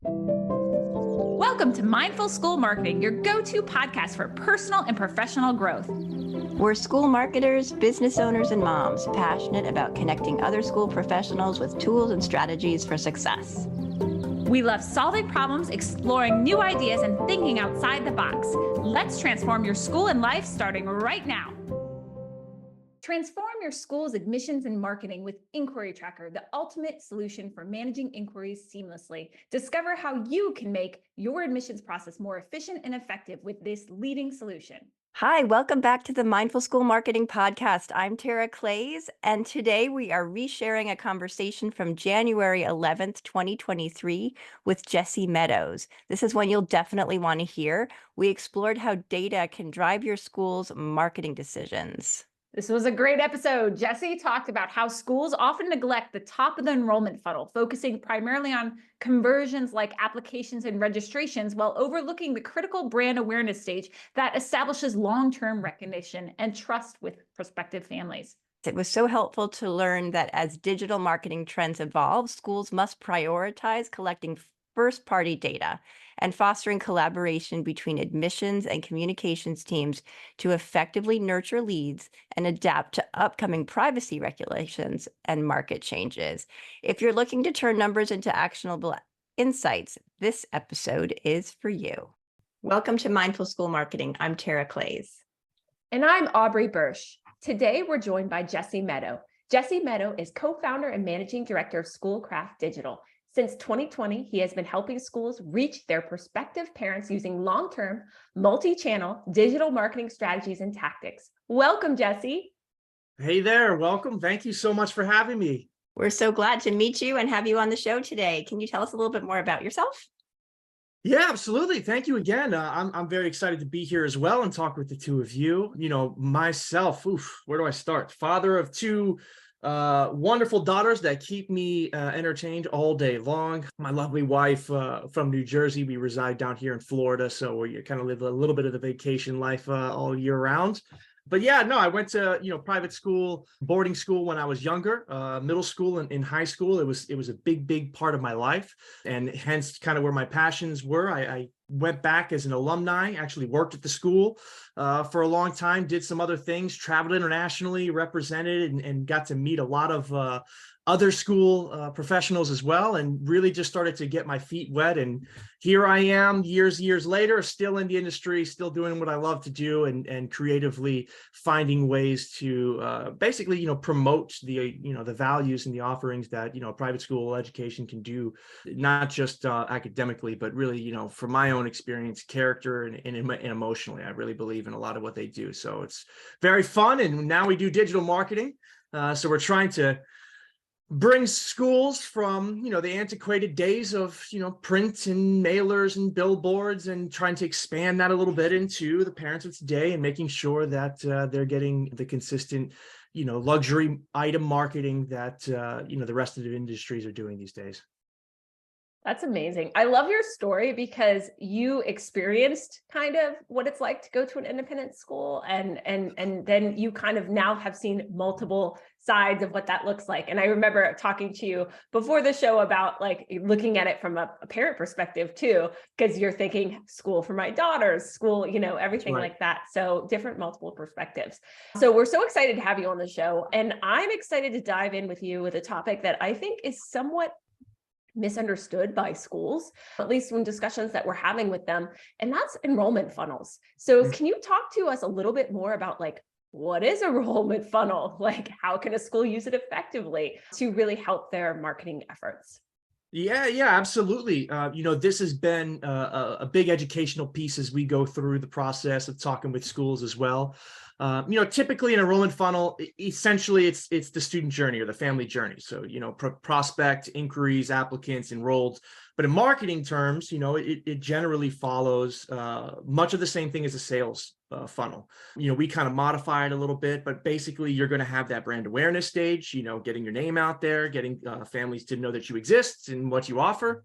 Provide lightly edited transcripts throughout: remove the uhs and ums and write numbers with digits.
Welcome to Mindful School Marketing, your go-to podcast for personal and professional growth. We're school marketers, business owners, and moms passionate about connecting other school professionals with tools and strategies for success. We love solving problems, exploring new ideas, and thinking outside the box. Let's transform your school and life starting right now. Transform your school's admissions and marketing with Inquiry Tracker, the ultimate solution for managing inquiries seamlessly. Discover how you can make your admissions process more efficient and effective with this leading solution. Hi, welcome back to the Mindful School Marketing Podcast. I'm Tara Clays, and today we are resharing a conversation from January 11th, 2023 with Jesse Meadows. This is one you'll definitely want to hear. We explored how data can drive your school's marketing decisions. This was a great episode. Jesse talked about how schools often neglect the top of the enrollment funnel, focusing primarily on conversions like applications and registrations while overlooking the critical brand awareness stage that establishes long-term recognition and trust with prospective families. It was so helpful to learn that as digital marketing trends evolve, schools must prioritize collecting first-party data and fostering collaboration between admissions and communications teams to effectively nurture leads and adapt to upcoming privacy regulations and market changes. If you're looking to turn numbers into actionable insights, this episode is for you. Welcome to Mindful School Marketing. I'm Tara Clays. And I'm Aubrey Bursch. Today, we're joined by Jesse Meadow. Jesse Meadow is co-founder and managing director of Schoolcraft Digital. Since 2020, he has been helping schools reach their prospective parents using long-term, multi-channel digital marketing strategies and tactics. Welcome, Jesse. Hey there, welcome. Thank you so much for having me. We're so glad to meet you and have you on the show today. Can you tell us a little bit more about yourself? Yeah, absolutely. Thank you again. I'm very excited to be here as well and talk with the two of you. You know, myself, where do I start? Father of two wonderful daughters that keep me entertained all day long. My lovely wife from New Jersey. We reside down here in Florida, so we kind of live a little bit of the vacation life all year round. But yeah, no, I went to private school, boarding school when I was younger, middle school and in high school. It was a big part of my life, and hence kind of where my passions were. I went back as an alumni, actually worked at the school for a long time, did some other things, traveled internationally, represented, and got to meet a lot of other school professionals as well, and really just started to get my feet wet. And here I am years later, still in the industry, still doing what I love to do, and creatively finding ways to basically, promote the, the values and the offerings that, private school education can do, not just academically, but really, from my own experience, character and emotionally. I really believe in a lot of what they do. So it's very fun. And now we do digital marketing. So we're trying to bring schools from, the antiquated days of, print and mailers and billboards, and trying to expand that a little bit into the parents of today and making sure that they're getting the consistent, luxury item marketing that, the rest of the industries are doing these days. That's amazing. I love your story because you experienced kind of what it's like to go to an independent school, and then you kind of now have seen multiple sides of what that looks like. And I remember talking to you before the show about like looking at it from a parent perspective too, because you're thinking school for my daughters, school, everything Right. like that. So different multiple perspectives. So we're so excited to have you on the show. And I'm excited to dive in with you with a topic that I think is somewhat misunderstood by schools, at least in discussions that we're having with them, and that's enrollment funnels. So can you talk to us a little bit more about like, what is a enrollment funnel? Like, how can a school use it effectively to really help their marketing efforts? Yeah, absolutely. This has been a big educational piece as we go through the process of talking with schools as well. Typically an enrollment funnel, essentially it's the student journey or the family journey. So, prospect, inquiries, applicants, enrolled. But in marketing terms, it generally follows much of the same thing as a sales funnel. We kind of modify it a little bit, but basically you're going to have that brand awareness stage, getting your name out there, getting families to know that you exist and what you offer.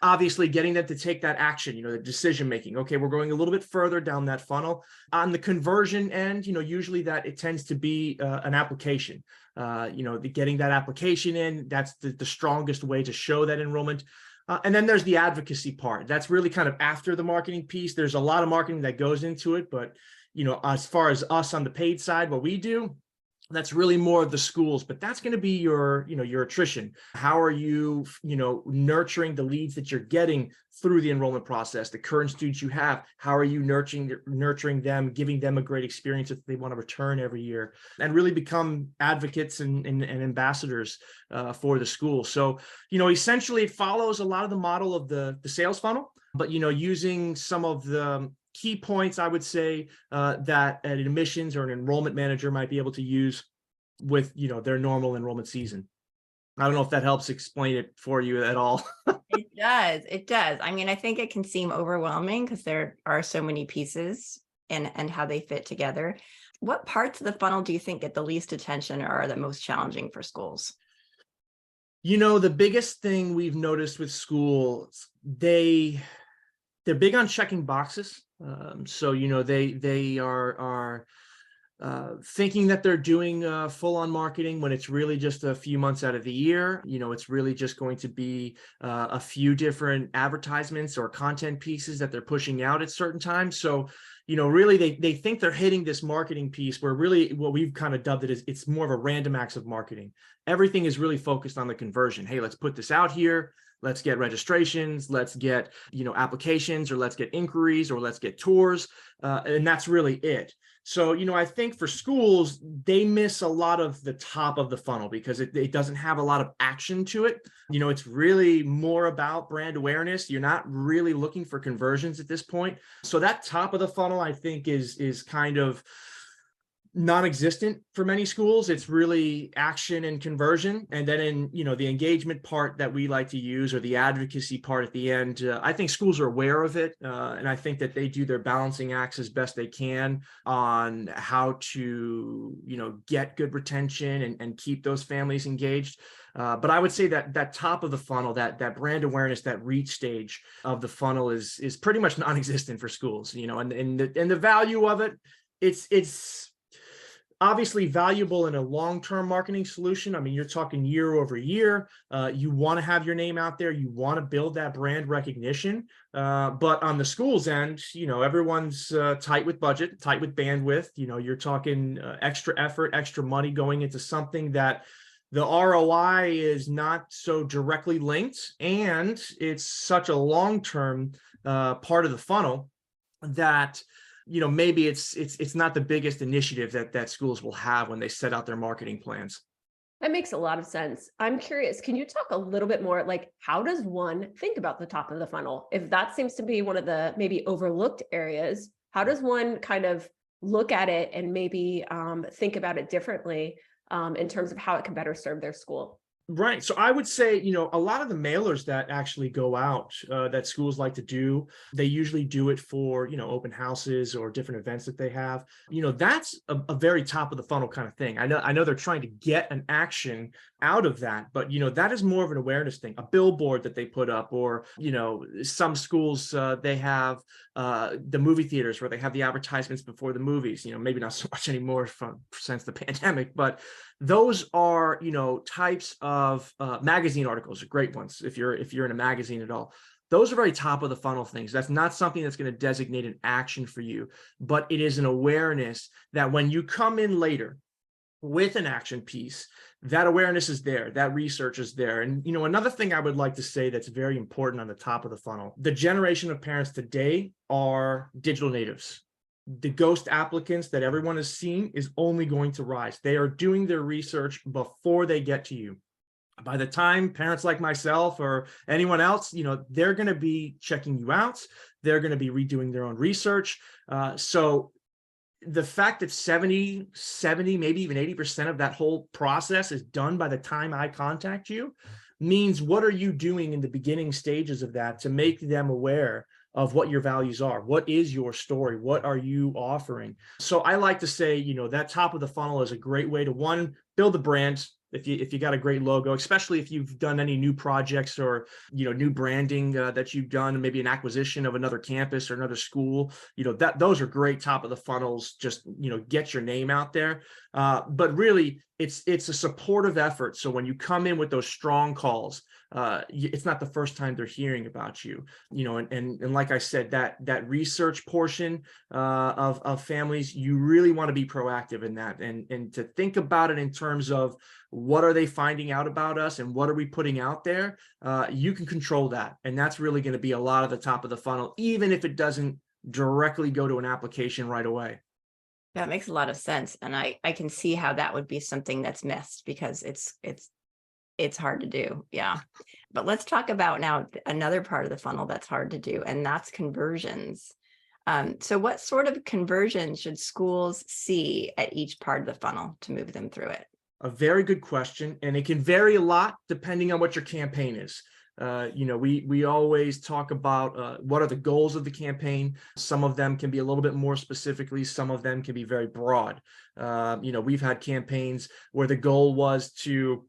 Obviously getting them to take that action, the decision making. Okay, we're going a little bit further down that funnel. On the conversion end, usually that it tends to be an application. Getting that application in, that's the strongest way to show that enrollment. And then there's the advocacy part. That's really kind of after the marketing piece. There's a lot of marketing that goes into it, but as far as us on the paid side, what we do, that's really more of the schools, but that's going to be your attrition. How are you, nurturing the leads that you're getting through the enrollment process, the current students you have? How are you nurturing them, giving them a great experience if they want to return every year, and really become advocates and ambassadors for the school. So, essentially it follows a lot of the model of the sales funnel, but, using some of the key points, I would say, that an admissions or an enrollment manager might be able to use with, their normal enrollment season. I don't know if that helps explain it for you at all. It does. It does. I mean, I think it can seem overwhelming because there are so many pieces and how they fit together. What parts of the funnel do you think get the least attention or are the most challenging for schools? The biggest thing we've noticed with schools, they're big on checking boxes. So, they are thinking that they're doing full-on marketing when it's really just a few months out of the year. It's really just going to be a few different advertisements or content pieces that they're pushing out at certain times. So, really they think they're hitting this marketing piece where really what we've kind of dubbed it is it's more of a random acts of marketing. Everything is really focused on the conversion. Hey, let's put this out here. Let's get registrations, let's get, applications, or let's get inquiries, or let's get tours. And that's really it. So, I think for schools, they miss a lot of the top of the funnel because it doesn't have a lot of action to it. It's really more about brand awareness. You're not really looking for conversions at this point. So that top of the funnel, I think, is kind of non-existent for many schools. It's really action and conversion. And then in, the engagement part that we like to use, or the advocacy part at the end, I think schools are aware of it. And I think that they do their balancing acts as best they can on how to, get good retention and keep those families engaged. But I would say that top of the funnel, that brand awareness, that reach stage of the funnel is pretty much non-existent for schools, and the value of it, it's obviously valuable in a long-term marketing solution. I mean, you're talking year over year. You want to have your name out there. You want to build that brand recognition. But on the school's end, everyone's tight with budget, tight with bandwidth. You're talking extra effort, extra money going into something that the ROI is not so directly linked, and it's such a long-term part of the funnel that maybe it's not the biggest initiative that schools will have when they set out their marketing plans. That makes a lot of sense. I'm curious, can you talk a little bit more, like, how does one think about the top of the funnel? If that seems to be one of the maybe overlooked areas, how does one kind of look at it and maybe think about it differently in terms of how it can better serve their school? Right. So I would say, a lot of the mailers that actually go out that schools like to do, they usually do it for, open houses or different events that they have. That's a very top of the funnel kind of thing. I know they're trying to get an action out of that, but, that is more of an awareness thing, a billboard that they put up, or, some schools, they have the movie theaters where they have the advertisements before the movies, maybe not so much anymore since the pandemic, but those are, types of magazine articles are great ones. If you're in a magazine at all, those are very top of the funnel things. That's not something that's going to designate an action for you, but it is an awareness that when you come in later with an action piece, that awareness is there, that research is there. And, another thing I would like to say that's very important on the top of the funnel, the generation of parents today are digital natives. The ghost applicants that everyone has seen is only going to rise. They are doing their research before they get to you. By the time parents like myself or anyone else, they're going to be checking you out. They're going to be redoing their own research. So the fact that 70, maybe even 80% of that whole process is done by the time I contact you means, what are you doing in the beginning stages of that to make them aware of what your values are? What is your story? What are you offering? So I like to say, that top of the funnel is a great way to, one, build the brand. If you got a great logo, especially if you've done any new projects or, new branding that you've done, maybe an acquisition of another campus or another school, those are great top of the funnels. Just, get your name out there. But really, it's a supportive effort. So when you come in with those strong calls, it's not the first time they're hearing about you, and like I said, that research portion of families, you really want to be proactive in that, and to think about it in terms of what are they finding out about us and what are we putting out there. You can control that, and that's really going to be a lot of the top of the funnel, even if it doesn't directly go to an application right away. That makes a lot of sense. And I can see how that would be something that's missed because it's hard to do. Yeah. But let's talk about now another part of the funnel that's hard to do, and that's conversions. So what sort of conversions should schools see at each part of the funnel to move them through it? A very good question, and it can vary a lot depending on what your campaign is. We always talk about what are the goals of the campaign. Some of them can be a little bit more specifically, some of them can be very broad. We've had campaigns where the goal was to,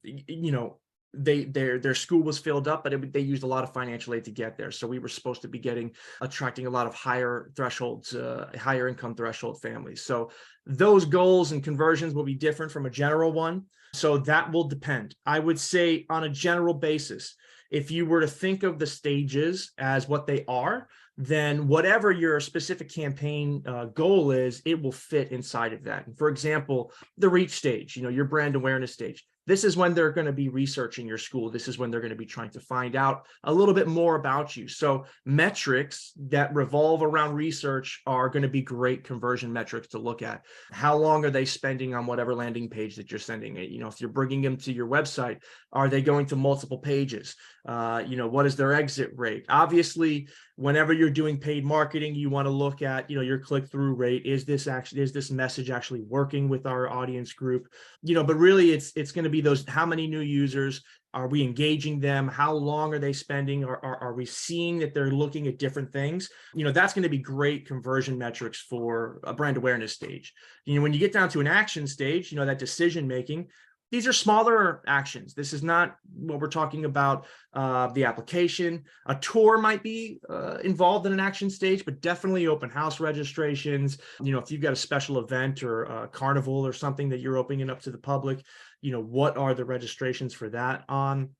their school was filled up, but they used a lot of financial aid to get there. So we were supposed to be attracting a lot of higher thresholds, higher income threshold families. So those goals and conversions will be different from a general one. So that will depend. I would say on a general basis, if you were to think of the stages as what they are, then whatever your specific campaign goal is, it will fit inside of that. And for example, the reach stage, your brand awareness stage. This is when they're going to be researching your school. This is when they're going to be trying to find out a little bit more about you. So metrics that revolve around research are going to be great conversion metrics to look at. How long are they spending on whatever landing page that you're sending it? If you're bringing them to your website, are they going to multiple pages? What is their exit rate? Obviously, whenever you're doing paid marketing, you want to look at, your click-through rate. Is this message actually working with our audience group? But really it's going to be those, how many new users are we engaging them? How long are they spending? Are we seeing that they're looking at different things? That's going to be great conversion metrics for a brand awareness stage. When you get down to an action stage, that decision making, these are smaller actions. This is not what we're talking about, the application. A tour might be involved in an action stage, but definitely open house registrations. If you've got a special event or a carnival or something that you're opening up to the public, what are the registrations for that on?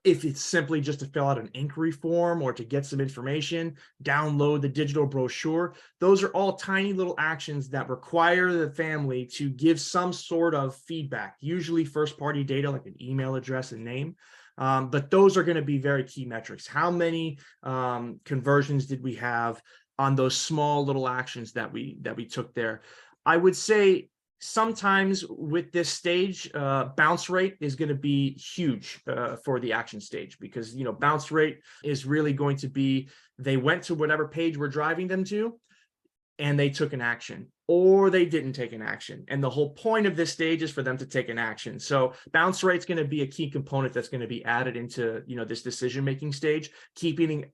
If it's simply just to fill out an inquiry form or to get some information, download the digital brochure, those are all tiny little actions that require the family to give some sort of feedback, usually first-party data like an email address and name. But those are going to be very key metrics. How many conversions did we have on those small little actions that we took there? I would say sometimes with this stage, bounce rate is going to be huge for the action stage, because bounce rate is really going to be, they went to whatever page we're driving them to and they took an action, or they didn't take an action. And the whole point of this stage is for them to take an action. So bounce rate is going to be a key component that's going to be added into this decision-making stage, keeping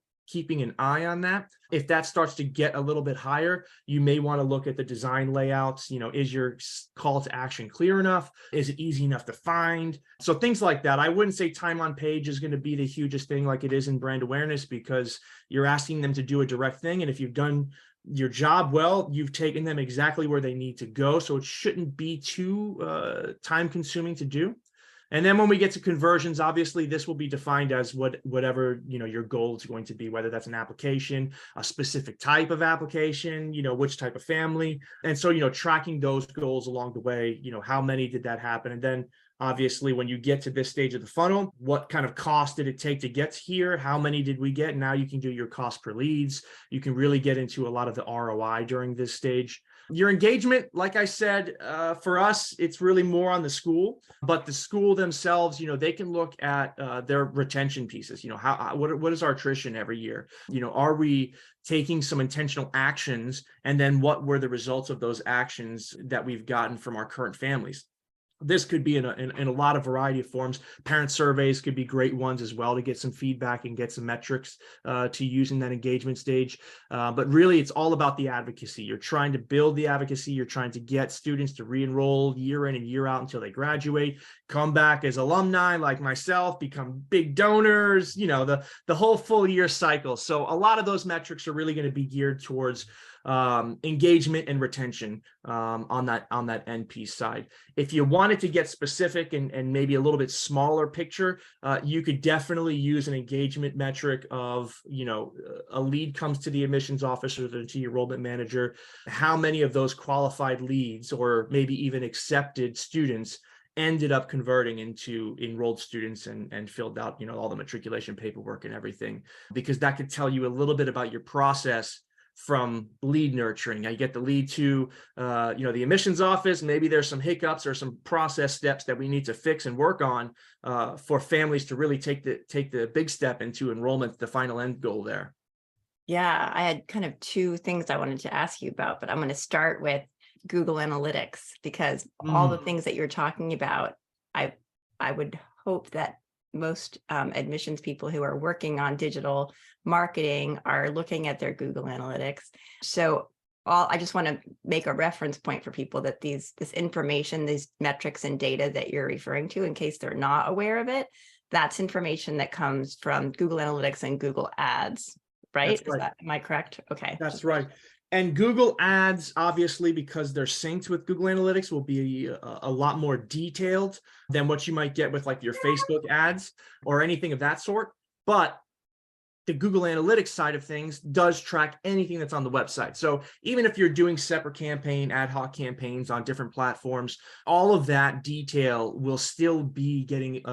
an eye on that. If that starts to get a little bit higher, you may want to look at the design layouts. Is your call to action clear enough? Is it easy enough to find? So things like that. I wouldn't say time on page is going to be the hugest thing like it is in brand awareness, because you're asking them to do a direct thing. And if you've done your job well, you've taken them exactly where they need to go. So it shouldn't be too time consuming to do. And then when we get to conversions, obviously this will be defined as whatever your goal is going to be, whether that's an application, a specific type of application, which type of family. And so, tracking those goals along the way, how many did that happen? And then obviously when you get to this stage of the funnel, what kind of cost did it take to get here? How many did we get? Now you can do your cost per leads. You can really get into a lot of the ROI during this stage. Your engagement, like I said, for us, it's really more on the school, but the school themselves, they can look at their retention pieces. What is our attrition every year? Are we taking some intentional actions? And then what were the results of those actions that we've gotten from our current families? This could be in a lot of variety of forms. Parent surveys could be great ones as well to get some feedback and get some metrics to use in that engagement stage. But really, it's all about the advocacy. You're trying to build the advocacy. You're trying to get students to re-enroll year in and year out until they graduate, come back as alumni like myself, become big donors, the whole full year cycle. So a lot of those metrics are really going to be geared towards engagement and retention on that end piece side. If you want wanted to get specific and maybe a little bit smaller picture, you could definitely use an engagement metric of, a lead comes to the admissions officer, to the enrollment manager, how many of those qualified leads or maybe even accepted students ended up converting into enrolled students and filled out, all the matriculation paperwork and everything, because that could tell you a little bit about your process from lead nurturing. I get the lead to, the admissions office. Maybe there's some hiccups or some process steps that we need to fix and work on for families to really take the big step into enrollment, the final end goal there. Yeah, I had kind of two things I wanted to ask you about, but I'm going to start with Google Analytics, because all the things that you're talking about, I would hope that most admissions people who are working on digital marketing are looking at their Google Analytics. So I just want to make a reference point for people that this information, these metrics and data that you're referring to, in case they're not aware of it, that's information that comes from Google Analytics and Google Ads, right? That's right. Am I correct? Okay. That's right. And Google Ads, obviously, because they're synced with Google Analytics, will be a lot more detailed than what you might get with like your Facebook ads or anything of that sort. But the Google Analytics side of things does track anything that's on the website. So even if you're doing separate ad hoc campaigns on different platforms, all of that detail will still be getting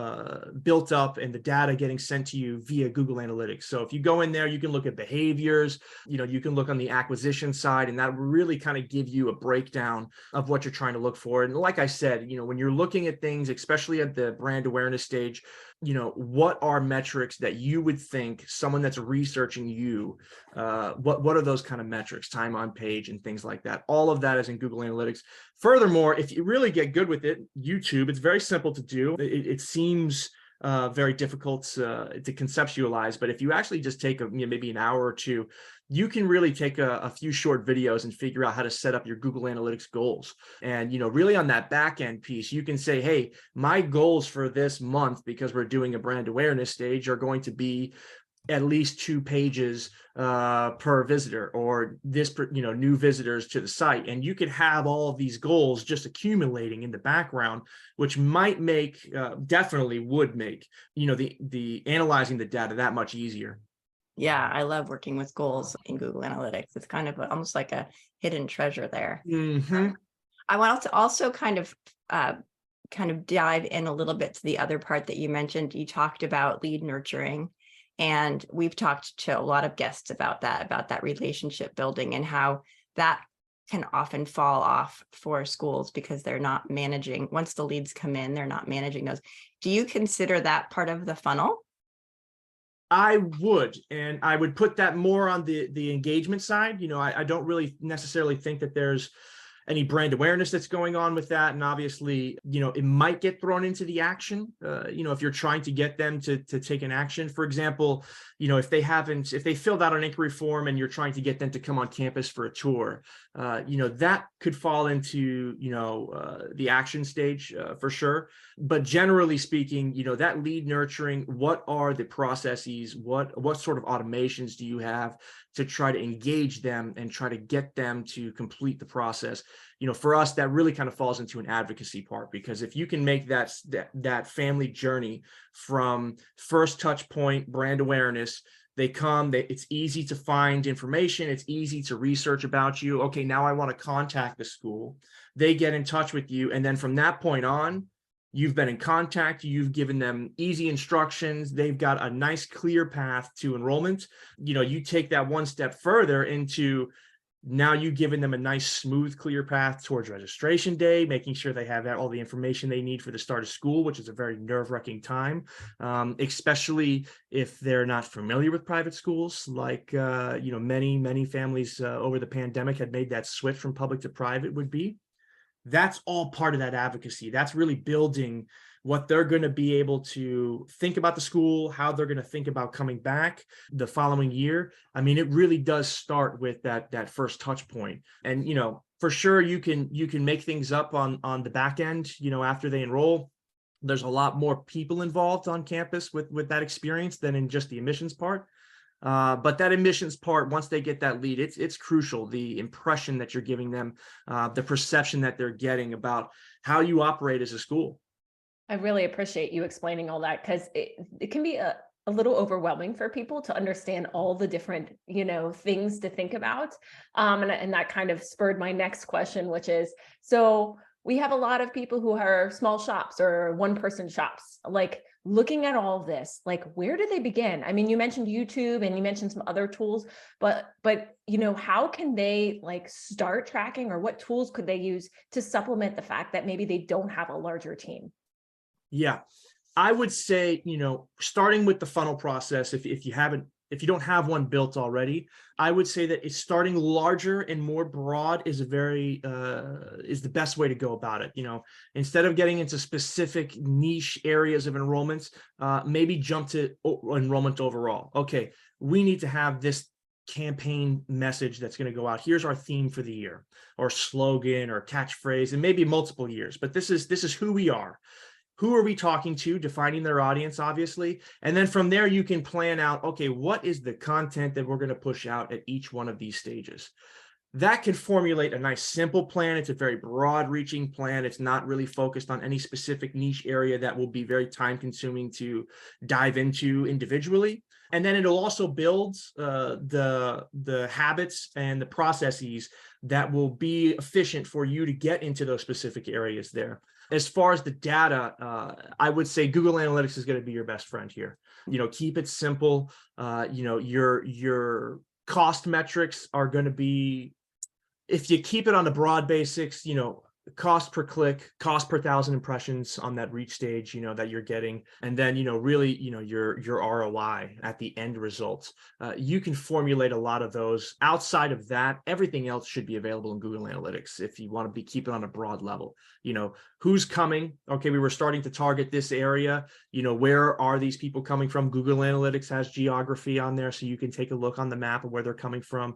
built up and the data getting sent to you via Google Analytics. So if you go in there, you can look at behaviors, you can look on the acquisition side, and that will really kind of give you a breakdown of what you're trying to look for. And like I said, when you're looking at things, especially at the brand awareness stage, what are metrics that you would think someone that's researching you, what are those kind of metrics, time on page and things like that? All of that is in Google Analytics. Furthermore, if you really get good with it, YouTube, it's very simple to do. It seems very difficult to conceptualize, but if you actually just take maybe an hour or two, you can really take a few short videos and figure out how to set up your Google Analytics goals. And, really on that back end piece, you can say, hey, my goals for this month, because we're doing a brand awareness stage, are going to be at least 2 pages per visitor, or this, new visitors to the site. And you could have all of these goals just accumulating in the background, which might make, definitely would make, the analyzing the data that much easier. Yeah, I love working with goals in Google Analytics. It's kind of almost like a hidden treasure there. Mm-hmm. I want to also kind of dive in a little bit to the other part that you mentioned. You talked about lead nurturing, and we've talked to a lot of guests about that relationship building and how that can often fall off for schools because they're not managing. Once the leads come in, they're not managing those. Do you consider that part of the funnel? I would, and I would put that more on the engagement side. I don't really necessarily think that there's any brand awareness that's going on with that. And obviously, it might get thrown into the action, if you're trying to get them to take an action. For example, if they filled out an inquiry form and you're trying to get them to come on campus for a tour, that could fall into, the action stage for sure. But generally speaking, that lead nurturing, what are the processes? What sort of automations do you have to try to engage them and try to get them to complete the process? For us, that really kind of falls into an advocacy part, because if you can make that family journey from first touch point, brand awareness, it's easy to find information. It's easy to research about you. Okay, now I want to contact the school. They get in touch with you. And then from that point on, you've been in contact, you've given them easy instructions. They've got a nice, clear path to enrollment. You take that one step further into now you've given them a nice, smooth, clear path towards registration day, making sure they have all the information they need for the start of school, which is a very nerve-wracking time, especially if they're not familiar with private schools. Like, many families over the pandemic had made that switch from public to private would be. That's all part of that advocacy. That's really building what they're going to be able to think about the school, how they're going to think about coming back the following year. I mean, it really does start with that first touch point. And, for sure, you can make things up on the back end, after they enroll. There's a lot more people involved on campus with that experience than in just the admissions part. But that admissions part, once they get that lead, it's crucial. The impression that you're giving them, the perception that they're getting about how you operate as a school. I really appreciate you explaining all that, because it can be a little overwhelming for people to understand all the different, things to think about. And that kind of spurred my next question, which is, so we have a lot of people who are small shops or one-person shops, like looking at all of this, like, where do they begin? I mean, you mentioned YouTube and you mentioned some other tools, but how can they like start tracking, or what tools could they use to supplement the fact that maybe they don't have a larger team? Yeah, I would say, starting with the funnel process, if you don't have one built already, I would say that it's starting larger and more broad is is the best way to go about it. Instead of getting into specific niche areas of enrollments, maybe jump to enrollment overall. Okay, we need to have this campaign message that's going to go out. Here's our theme for the year, or slogan, or catchphrase, and maybe multiple years. But this is who we are. Who are we talking to, defining their audience, obviously. And then from there, you can plan out, okay, what is the content that we're going to push out at each one of these stages? That can formulate a nice, simple plan. It's a very broad reaching plan. It's not really focused on any specific niche area that will be very time consuming to dive into individually. And then it'll also build the habits and the processes that will be efficient for you to get into those specific areas there. As far as the data, I would say Google Analytics is going to be your best friend here. Keep it simple. Your cost metrics are going to be, if you keep it on the broad basics, cost per click, cost per 1,000 impressions on that reach stage, that you're getting. And then, really, your ROI at the end results. You can formulate a lot of those. Outside of that, everything else should be available in Google Analytics if you want to keep it on a broad level. Who's coming? Okay, we were starting to target this area. Where are these people coming from? Google Analytics has geography on there, so you can take a look on the map of where they're coming from.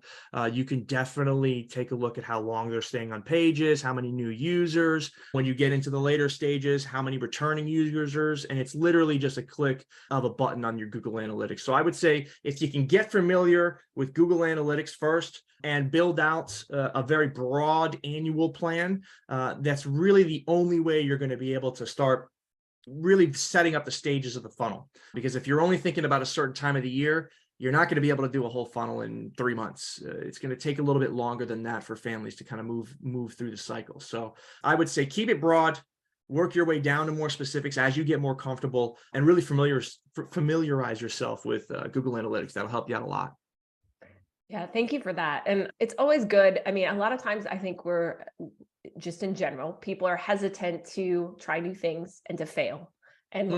You can definitely take a look at how long they're staying on pages, how many new users. When you get into the later stages, how many returning users, and it's literally just a click of a button on your Google Analytics. So I would say if you can get familiar with Google Analytics first and build out a very broad annual plan, that's really the only way you're going to be able to start really setting up the stages of the funnel. Because if you're only thinking about a certain time of the year, you're not going to be able to do a whole funnel in 3 months. It's going to take a little bit longer than that for families to kind of move through the cycle. So I would say keep it broad, work your way down to more specifics as you get more comfortable, and really familiarize yourself with Google Analytics. That'll help you out a lot. Yeah, thank you for that. And it's always good. I mean, a lot of times I think we're just in general, people are hesitant to try new things and to fail. And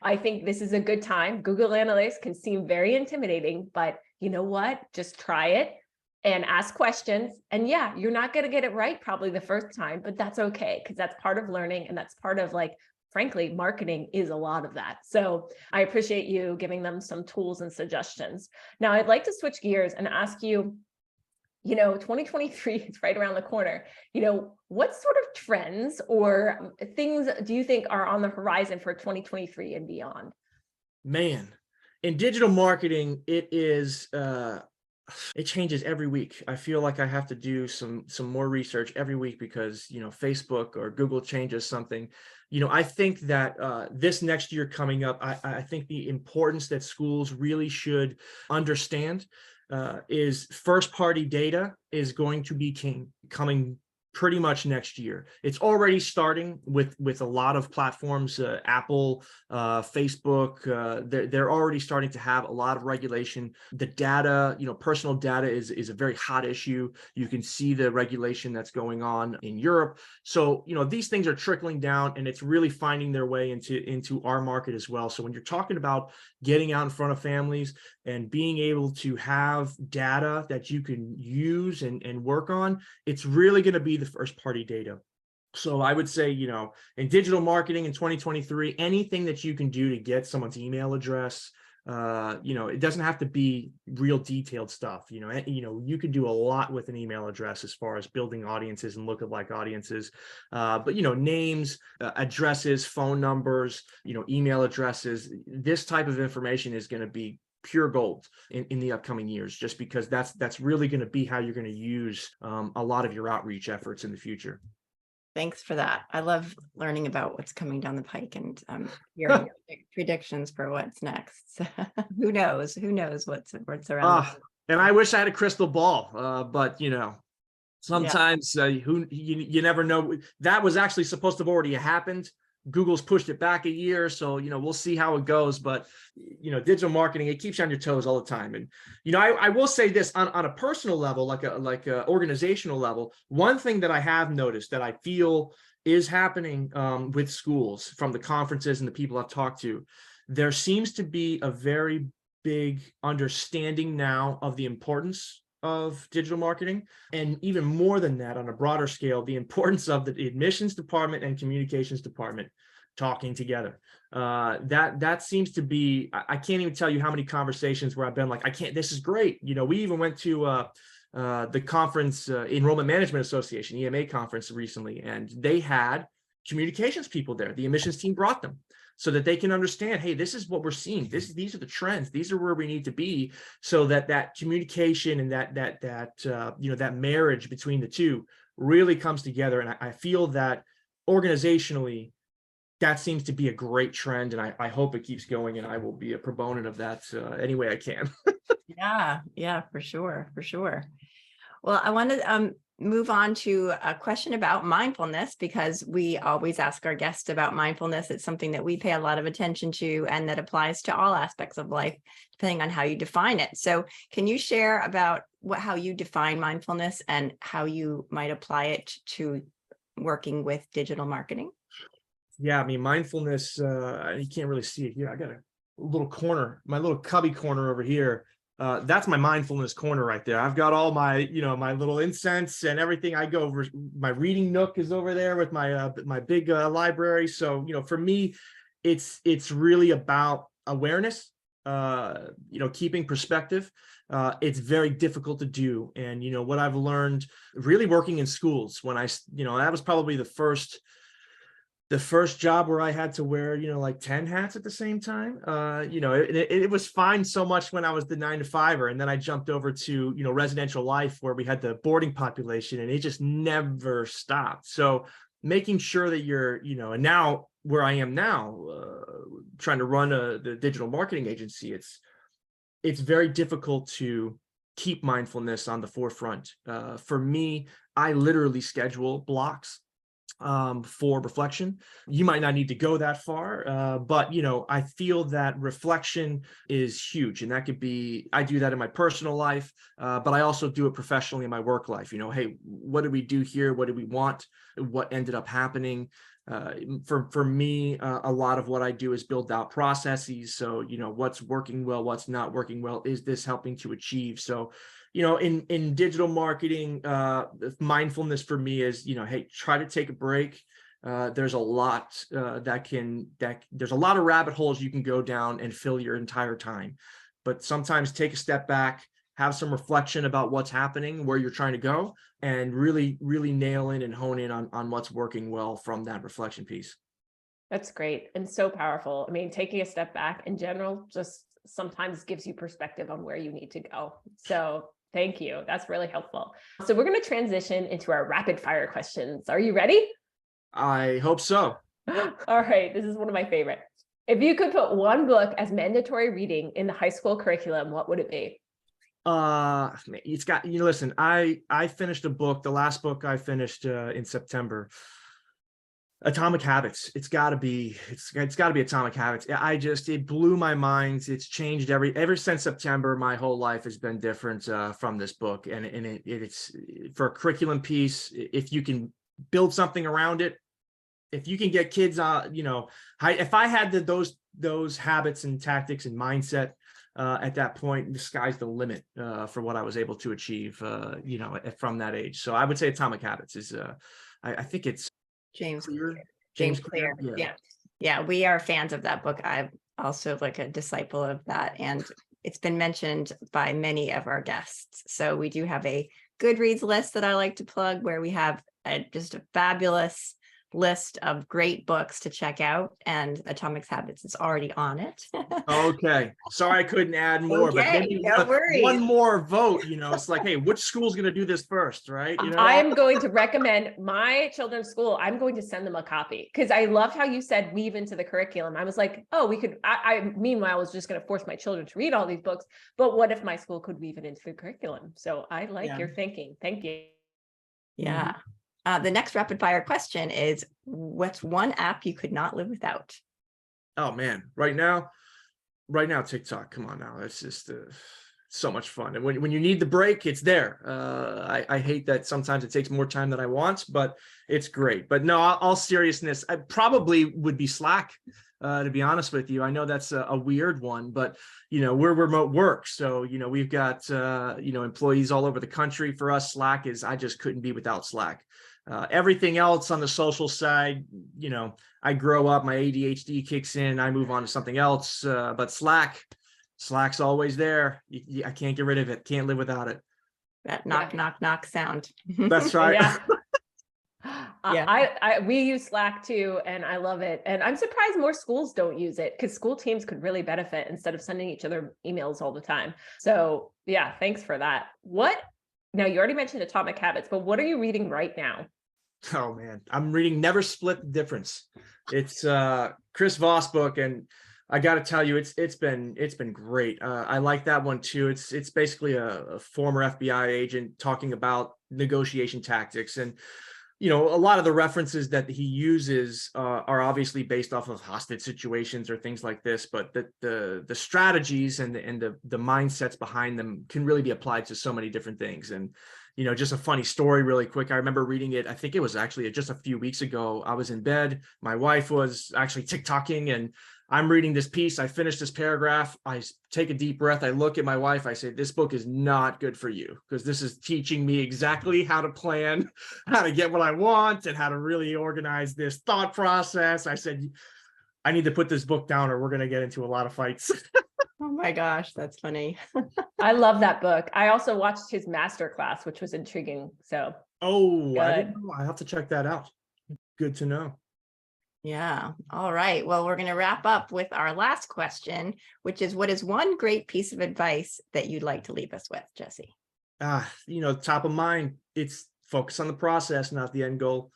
I think this is a good time. Google Analytics can seem very intimidating, but you know what? Just try it and ask questions. And yeah, you're not going to get it right probably the first time, but that's okay, because that's part of learning. And that's part of, frankly, marketing is a lot of that. So I appreciate you giving them some tools and suggestions. Now I'd like to switch gears and ask you, 2023 is right around the corner. What sort of trends or things do you think are on the horizon for 2023 and beyond? Man, in digital marketing, it is it changes every week. I feel like I have to do some more research every week because Facebook or Google changes something. I think that this next year coming up, I think the importance that schools really should understand is first party data is going to be coming pretty much next year. It's already starting with a lot of platforms, Apple, Facebook, they're already starting to have a lot of regulation. The data, personal data is a very hot issue. You can see the regulation that's going on in Europe. So, these things are trickling down, and it's really finding their way into our market as well. So when you're talking about getting out in front of families and being able to have data that you can use and work on, it's really going to be the first party data. So I would say, in digital marketing in 2023, anything that you can do to get someone's email address, it doesn't have to be real detailed stuff. You can do a lot with an email address as far as building audiences and lookalike audiences. But names, addresses, phone numbers, email addresses, this type of information is going to be pure gold in the upcoming years, just because that's really going to be how you're going to use a lot of your outreach efforts in the future. Thanks for that. I love learning about what's coming down the pike and hearing predictions for what's next. Who knows? Who knows what's around? And I wish I had a crystal ball, but sometimes you never know. That was actually supposed to have already happened. Google's pushed it back a year, so we'll see how it goes. But digital marketing, it keeps you on your toes all the time. And I will say this on a personal level, like a organizational level. One thing that I have noticed that I feel is happening with schools, from the conferences and the people I've talked to, there seems to be a very big understanding now of the importance of digital marketing, and even more than that, on a broader scale, the importance of the admissions department and communications department talking together. That seems to be, I can't even tell you how many conversations where I've been like, this is great. We even went to the conference, Enrollment Management Association, EMA conference recently, and they had communications people there. The admissions team brought them, so that they can understand, hey, this is what we're seeing. These are the trends. These are where we need to be, so that communication and that marriage between the two really comes together. And I feel that organizationally, that seems to be a great trend, and I hope it keeps going. And I will be a proponent of that any way I can. Yeah, for sure. Well, I wanted to move on to a question about mindfulness, because we always ask our guests about mindfulness. It's something that we pay a lot of attention to, and that applies to all aspects of life, depending on how you define it. So can you share about how you define mindfulness and how you might apply it to working with digital marketing? Yeah, I mean, mindfulness, you can't really see it here. I got a little corner, my little cubby corner over here. That's my mindfulness corner right there. I've got all my, my little incense and everything. I go over, my reading nook is over there with my big library. So, for me, it's really about awareness, keeping perspective. It's very difficult to do. And, what I've learned really working in schools, when that was probably the first job where I had to wear, like 10 hats at the same time. It was fine so much when I was the 9-to-5er, and then I jumped over to, residential life, where we had the boarding population, and it just never stopped. So making sure that you're, and now where I am now, trying to run the digital marketing agency, it's very difficult to keep mindfulness on the forefront. For me, I literally schedule blocks for reflection. You might not need to go that far, but I feel that reflection is huge, and that could be, I do that in my personal life, but I also do it professionally in my work life. Hey, what did we do here? What did we want? What ended up happening? For me, a lot of what I do is build out processes. So, what's working well, what's not working well, is this helping to achieve? So, in digital marketing, mindfulness for me is, hey, try to take a break. There's a lot there's a lot of rabbit holes you can go down and fill your entire time, but sometimes take a step back, have some reflection about what's happening, where you're trying to go, and really, really nail in and hone in on what's working well from that reflection piece. That's great and so powerful. I mean, taking a step back in general just sometimes gives you perspective on where you need to go. So thank you. That's really helpful. So we're going to transition into our rapid fire questions. Are you ready? I hope so. All right. This is one of my favorites. If you could put one book as mandatory reading in the high school curriculum, what would it be? It's got, listen, I finished a book, the last book I finished in September, Atomic Habits. It's got to be Atomic Habits. It blew my mind. It's changed ever since September. My whole life has been different from this book, and it's for a curriculum piece. If you can build something around it, if you can get kids, if I had those habits and tactics and mindset at that point, the sky's the limit for what I was able to achieve, from that age. So I would say Atomic Habits is, I think it's James Clear. Yeah, we are fans of that book. I'm also like a disciple of that, and it's been mentioned by many of our guests. So we do have a Goodreads list that I like to plug, where we have just a fabulous list of great books to check out, and Atomic Habits is already on it. Okay. Sorry I couldn't add more, but Okay, maybe no worries. one more vote, it's like, hey, which school's going to do this first, right? I'm going to recommend my children's school. I'm going to send them a copy because I loved how you said weave into the curriculum. I was like, oh, we could, I meanwhile was just going to force my children to read all these books, but what if my school could weave it into the curriculum? So I like your thinking. Thank you. Yeah. The next rapid fire question is, what's one app you could not live without? Oh man, right now, TikTok. Come on now. It's just so much fun. And when you need the break, it's there. I hate that sometimes it takes more time than I want, but it's great. But no, all seriousness, I probably would be Slack, to be honest with you. I know that's a weird one, but we're remote work. So, we've got, employees all over the country. For us, Slack is, I just couldn't be without Slack. Everything else on the social side, I grow up, my ADHD kicks in, I move on to something else. But Slack's always there. I can't get rid of it. Can't live without it. That knock, knock, knock sound. That's right. Yeah. We use Slack too, and I love it. And I'm surprised more schools don't use it because school teams could really benefit instead of sending each other emails all the time. So yeah, thanks for that. Now you already mentioned Atomic Habits, but what are you reading right now? Oh man, I'm reading Never Split the Difference. It's Chris Voss book, and I got to tell you, it's been great. I like that one too. It's basically a former FBI agent talking about negotiation tactics, and a lot of the references that he uses are obviously based off of hostage situations or things like this, but the strategies and the mindsets behind them can really be applied to so many different things. And just a funny story really quick. I remember reading it. I think it was actually just a few weeks ago. I was in bed. My wife was actually TikToking, and I'm reading this piece. I finished this paragraph. I take a deep breath. I look at my wife. I say, this book is not good for you because this is teaching me exactly how to plan, how to get what I want, and how to really organize this thought process. I said, I need to put this book down or we're going to get into a lot of fights. Oh my gosh, that's funny. I love that book. I also watched his masterclass, which was intriguing. So I didn't know. I have to check that out. Good to know. Yeah. All right. Well, we're going to wrap up with our last question, which is, what is one great piece of advice that you'd like to leave us with, Jesse? Top of mind, it's focus on the process, not the end goal.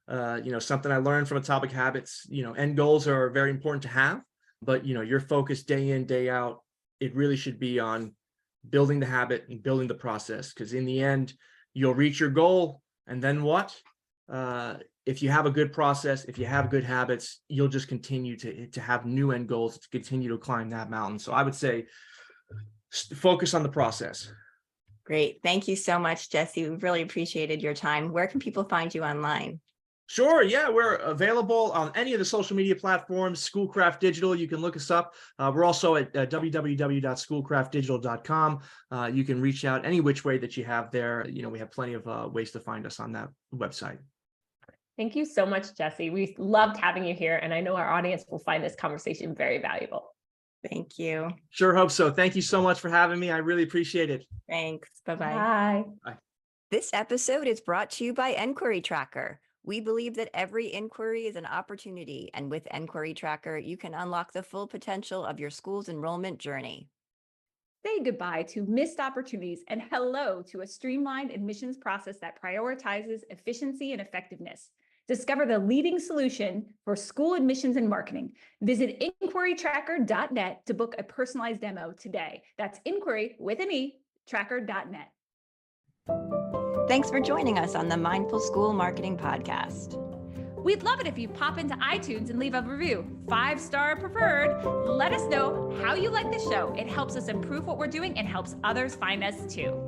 Something I learned from Atomic Habits, end goals are very important to have, but your focus day in, day out, it really should be on building the habit and building the process, because in the end, you'll reach your goal. And then what? If you have a good process, if you have good habits, you'll just continue to have new end goals, to continue to climb that mountain. So I would say focus on the process. Great. Thank you so much, Jesse. We really appreciated your time. Where can people find you online? Sure. Yeah, we're available on any of the social media platforms. Schoolcraft Digital, you can look us up. We're also at www.schoolcraftdigital.com. You can reach out any which way that you have there. We have plenty of ways to find us on that website. Thank you so much, Jesse. We loved having you here, and I know our audience will find this conversation very valuable. Thank you. Sure hope so. Thank you so much for having me. I really appreciate it. Thanks. Bye-bye. Bye. Bye. This episode is brought to you by Enquiry Tracker. We believe that every inquiry is an opportunity, and with Enquiry Tracker, you can unlock the full potential of your school's enrollment journey. Say goodbye to missed opportunities and hello to a streamlined admissions process that prioritizes efficiency and effectiveness. Discover the leading solution for school admissions and marketing. Visit inquirytracker.net to book a personalized demo today. That's inquiry with an E, tracker.net. Thanks for joining us on the Mindful School Marketing Podcast. We'd love it if you pop into iTunes and leave a review, 5-star preferred. Let us know how you like the show. It helps us improve what we're doing and helps others find us too.